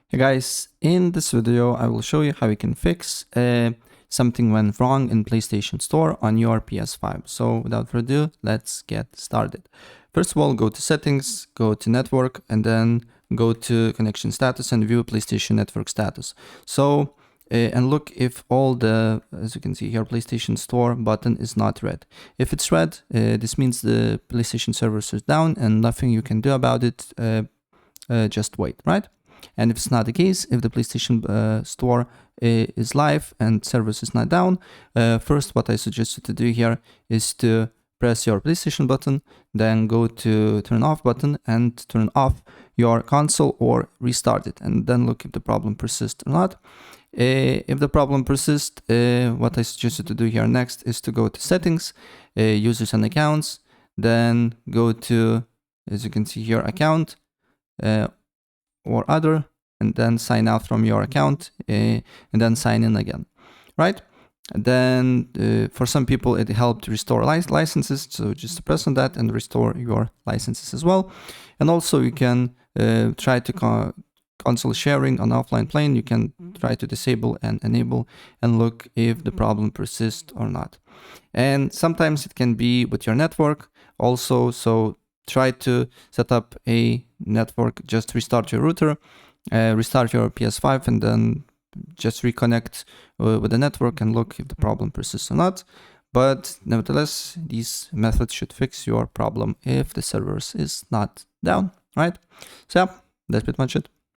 Hey guys, in this video I will show you how you can fix something went wrong in PlayStation Store on your PS5. So without further ado, let's get started. First of all, go to settings, go to network, and then go to connection status and view PlayStation network status. So and look if all the, as you can see here, PlayStation Store button is not red. If it's red, this means the PlayStation servers is down and nothing you can do about it. Just wait, right? And if it's not the case, if the PlayStation Store is live and service is not down, first what I suggest you to do here is to press your PlayStation button, then go to turn off button and turn off your console or restart it, and then look if the problem persists or not. If the problem persists, what I suggest you to do here next is to go to settings, users and accounts, then go to, as you can see here, account, or other, and then sign out from your account and then sign in again, right? And then for some people it helped restore licenses, so just press on that and restore your licenses as well. And also you can try to console sharing on offline plane. You can try to disable and enable and look if the problem persists or not. And sometimes it can be with your network also, so try to set up a network, just restart your router, restart your PS5, and then just reconnect with the network and look if the problem persists or not. But nevertheless, these methods should fix your problem if the servers is not down, right? So yeah, that's pretty much it.